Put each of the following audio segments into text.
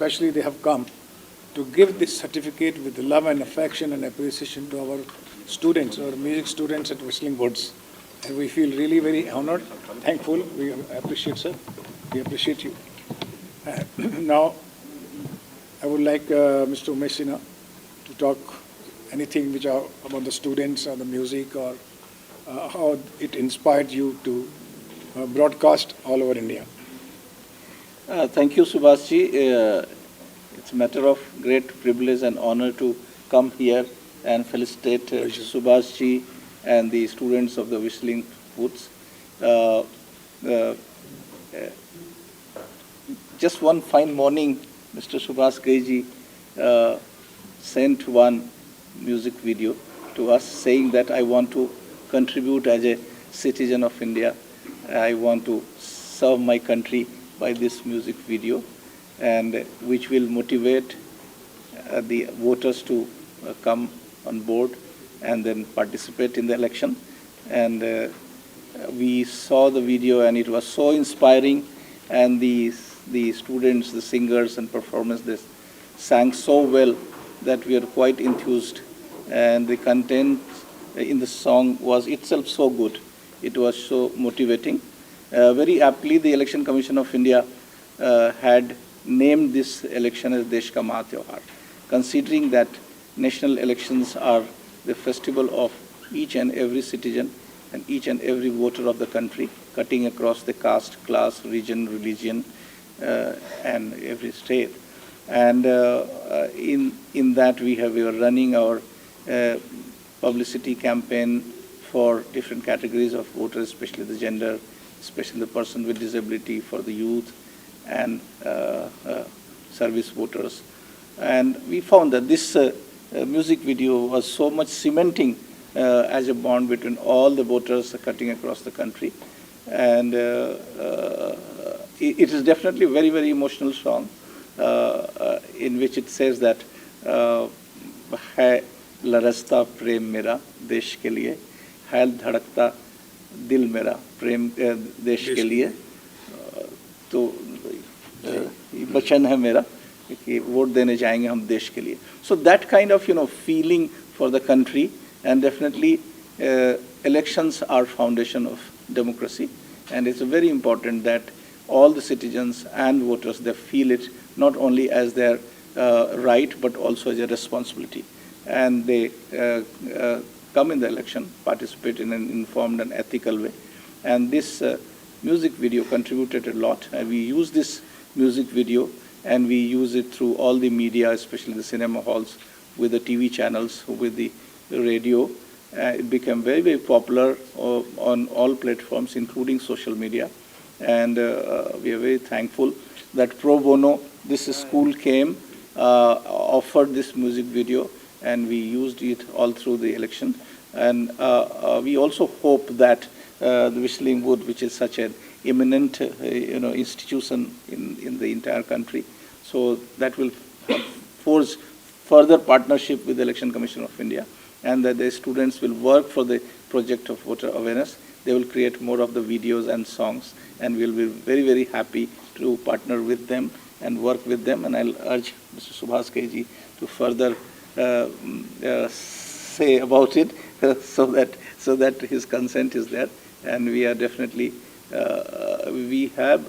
especially they have come to give this certificate with love and affection and appreciation to our students, our music students at Whistling Woods. And we feel really very honored, thankful. We appreciate, sir. We appreciate you. Now, I would like Mr. Umesh Sinha to talk anything which are about the students or the music or how it inspired you to broadcast all over India. Thank you, Subhashji. It's a matter of great privilege and honor to come here and felicitate Subhashji and the students of the Whistling Woods. Just one fine morning, Mr. Subhash Gaiji sent one music video to us saying that I want to contribute as a citizen of India. I want to serve my country by this music video, and which will motivate the voters to come on board and then participate in the election. And we saw the video and it was so inspiring, and the students, the singers and performers, they sang so well that we are quite enthused, and the content in the song was itself so good. It was so motivating. Very aptly, the Election Commission of India had named this election as Desh Ka Maha Tyohar, considering that national elections are the festival of each and every citizen and each and every voter of the country, cutting across the caste, class, region, religion, and every state. And in that we were running our publicity campaign for different categories of voters, especially the gender, especially the person with disability, for the youth and service voters. And we found that this music video was so much cementing as a bond between all the voters cutting across the country. And it is definitely a very, very emotional song in which it says that hai larasta prem mera desh ke liye, hai dhadakta dil mera prem desh ke liye, to बचन है मेरा कि vote देने जाएंगे हम देश के लिए. So that kind of feeling for the country, and definitely elections are foundation of democracy, and it's very important that all the citizens and voters, they feel it not only as their right but also as a responsibility, and they come in the election, participate in an informed and ethical way. And this music video contributed a lot, and we use this music video and we use it through all the media, especially the cinema halls, with the TV channels, with the radio. It became very, very popular on all platforms, including social media. And we are very thankful that pro bono, this school came, offered this music video, and we used it all through the election. And we also hope that the Whistling Wood, which is such an eminent institution in the entire country, so that will force further partnership with the Election Commission of India, and that the students will work for the project of voter awareness. They will create more of the videos and songs, and we'll be very, very happy to partner with them and work with them. And I'll urge Mr. Subhash Gaiji to further say about it so that his consent is there. And we are definitely, we have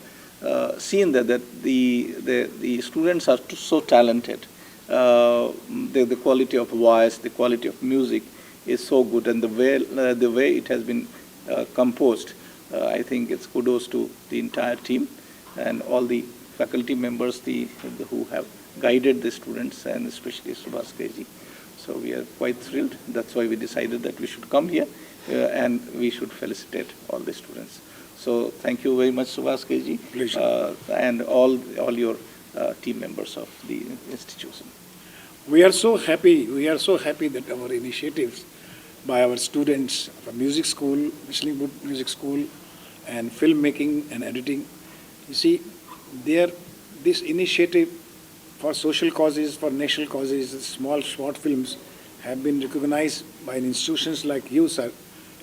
seen that the students are so talented. The quality of voice, the quality of music is so good, and the way it has been composed, I think it's kudos to the entire team and all the faculty members who have guided the students, and especially Subhash Gaiji. So we are quite thrilled. That's why we decided that we should come here and we should felicitate all the students. So thank you very much, Subhash Gaiji, and all your team members of the institution. We are so happy. We are so happy that our initiatives by our students from music school, Whistling Wood Music School, and filmmaking and editing, you see, this initiative for social causes, for national causes, small short films have been recognized by institutions like you, sir.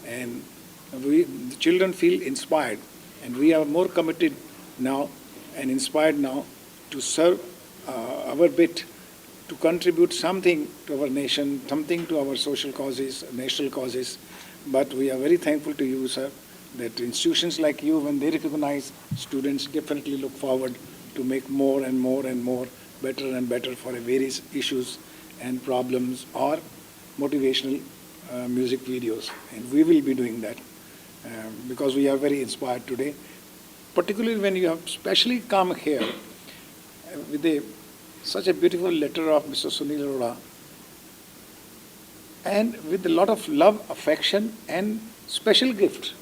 And the children feel inspired, and we are more committed now and inspired now to serve our bit to contribute something to our nation, something to our social causes, national causes. But we are very thankful to you, sir, that institutions like you, when they recognize students, definitely look forward to make more and more and more, better and better for various issues and problems or motivational music videos. And we will be doing that because we are very inspired today, particularly when you have specially come here with such a beautiful letter of Mr. Sunil Arora, and with a lot of love, affection, and special gift.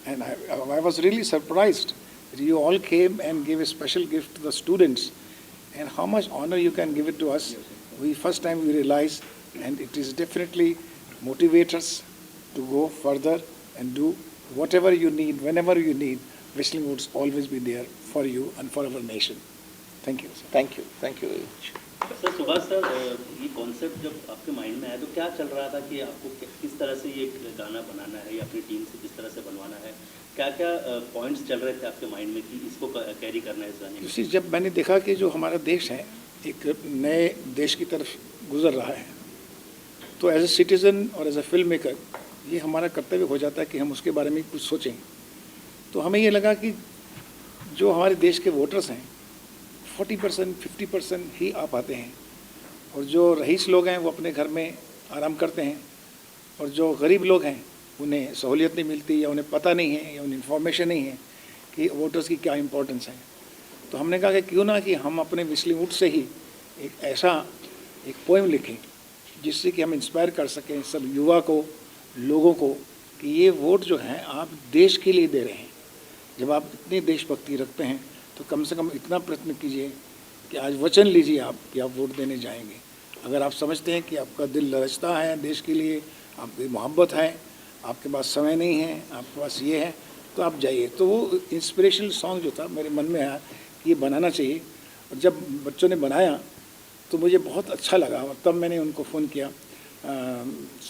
And I was really surprised that you all came and gave a special gift to the students, and how much honor you can give it to us. First time we realized, and it is definitely motivate us to go further and do whatever you need, whenever you need. Whistling Woods always be there for you and for our nation. Thank you. Thank you very much. Sir Subhash sir, ये concept जब आपके mind में आया तो क्या चल रहा था कि आपको किस तरह से ये गाना बनाना है या अपनी टीम से किस तरह से बनवाना है, क्या क्या पॉइंट्स चल रहे थे आपके माइंड में कि इसको कैरी करना है इस गाने में? इसी जब मैंने देखा कि जो हमारा देश है एक नए देश की तरफ गुजर रहा है, तो एज ए सिटीज़न और एज ए फिल्म मेकर ये हमारा कर्तव्य हो जाता है कि हम उसके बारे में कुछ सोचें। तो हमें ये लगा कि जो हमारे देश के वोटर्स हैं 40% 50% ही आ पाते हैं, और जो रईस लोग हैं वो अपने घर में आराम करते हैं, और जो गरीब लोग हैं उन्हें सहूलियत नहीं मिलती या उन्हें पता नहीं है या उन्हें इन्फॉर्मेशन नहीं है कि वोटर्स की क्या इम्पोर्टेंस है। तो हमने कहा कि क्यों ना कि हम अपने व्हिस्लिंग वुड से ही एक पोएम लिखें जिससे कि हम इंस्पायर कर सकें सब युवा को, लोगों को, कि ये वोट जो है आप देश के लिए दे रहे हैं। जब आप इतनी देशभक्ति रखते हैं तो कम से कम इतना प्रयत्न कीजिए कि आज वचन लीजिए आप कि आप वोट देने जाएंगे। अगर आप समझते हैं कि आपका दिल लरजता है देश के लिए, आपकी मोहब्बत है, आपके पास समय नहीं है, आपके पास ये है, तो आप जाइए। तो वो इंस्पिरेशनल सॉन्ग जो था मेरे मन में आया कि ये बनाना चाहिए, और जब बच्चों ने बनाया तो मुझे बहुत अच्छा लगा, और तब मैंने उनको फ़ोन किया,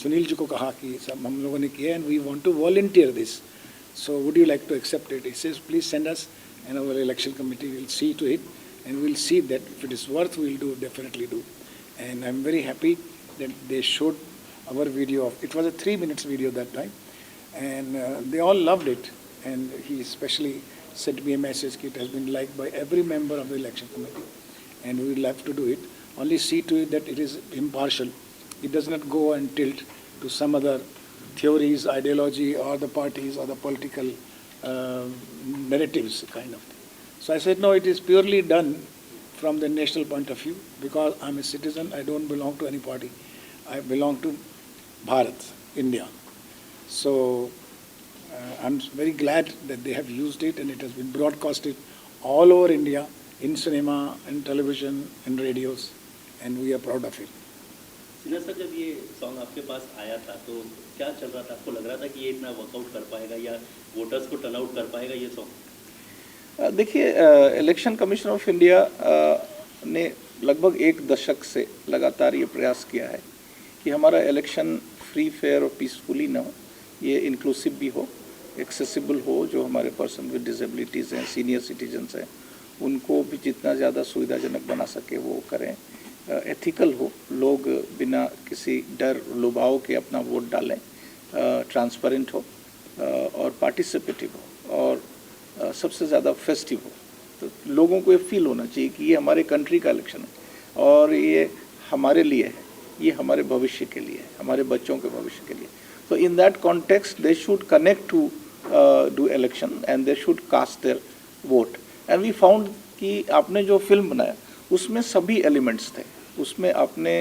सुनील जी को कहा कि सब हम लोगों ने किया and we want to volunteer this, so would you like to accept it? He says please send us and our election committee will see to it, and we'll see that if it is worth, we'll definitely do. And I'm very happy that they showed our video it was a 3 minutes video that time, and they all loved it, and he especially sent me a message that it has been liked by every member of the election committee, and we will have to do it. Only see to it that it is impartial. It does not go and tilt to some other theories, ideology, or the parties or the political narratives kind of thing. So I said, no, it is purely done from the national point of view, because I'm a citizen, I don't belong to any party. I belong to Bharat, India. So I'm very glad that they have used it, and it has been broadcasted all over India, in cinema, in television, in radios, and we are proud of it. Sinha sir, जब ये song आपके पास आया था तो क्या चल रहा था? आपको लग रहा था कि ये इतना वर्कआउट कर पाएगा या वोटर्स को टर्न आउट कर पाएगा ये सॉन्ग? देखिए, इलेक्शन कमीशन ऑफ इंडिया ने लगभग 1 दशक से लगातार ये प्रयास किया है कि हमारा इलेक्शन फ्री, फेयर और पीसफुली ना हो, ये इंक्लूसिव भी हो, एक्सेसिबल हो, जो हमारे पर्सन विद डिसेबिलिटीज़ हैं, सीनियर सिटीजन्स हैं, उनको भी जितना ज़्यादा सुविधाजनक बना सके वो करें, एथिकल हो, लोग बिना किसी डर लुभाव के अपना वोट डालें, ट्रांसपेरेंट हो और पार्टिसिपेटिव हो, और सबसे ज़्यादा फेस्टिव हो। तो लोगों को ये फील होना चाहिए कि ये हमारे कंट्री का इलेक्शन है और ये हमारे लिए है, ये हमारे भविष्य के लिए है, हमारे बच्चों के भविष्य के लिए। तो in that context they should connect to do election and they should cast their vote. And we found कि आपने जो फिल्म बनाया उसमें सभी एलिमेंट्स थे, उसमें आपने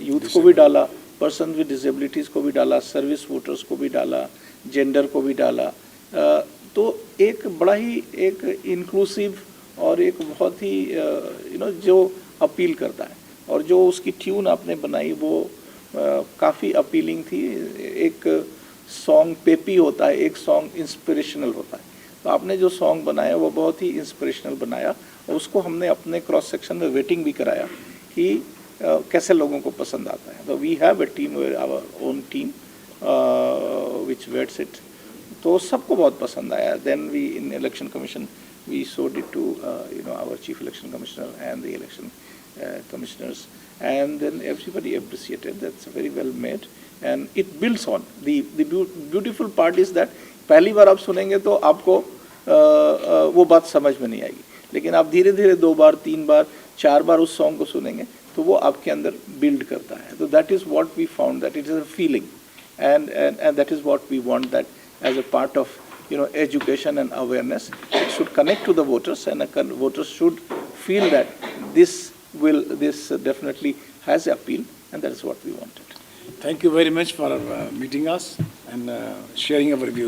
यूथ को भी डाला, पर्सन विद डिसेबिलिटीज़ को भी डाला, सर्विस वोटर्स को भी डाला, जेंडर को भी डाला, तो एक बड़ा ही एक इंक्लूसिव और एक बहुत ही जो अपील करता है, और जो उसकी ट्यून आपने बनाई वो काफ़ी अपीलिंग थी। एक सॉन्ग पेपी होता है, एक सॉन्ग इंस्पिरेशनल होता है, तो आपने जो सॉन्ग बनाया वो बहुत ही इंस्पिरेशनल बनाया, और उसको हमने अपने क्रॉस सेक्शन में वेटिंग भी कराया कि कैसे लोगों को पसंद आता है। तो we have a team, our own team which waits it. तो तो सबको बहुत पसंद आया. Then we in election commission we showed it to our chief election commissioner and the election commissioners, and then everybody appreciated. That's very well made and it builds on. The beautiful part is that पहली बार आप सुनेंगे तो आपको वो बात समझ में नहीं आएगी, लेकिन आप धीरे धीरे 2 बार 3 बार 4 बार उस सॉन्ग को सुनेंगे तो वो आपके अंदर बिल्ड करता है. तो that is what we found, that it is a feeling and that is what we want, that as a part of education and awareness, it should connect to the voters, and voters should feel that this definitely has appeal, and that is what we wanted. Thank you very much for meeting us and sharing our views.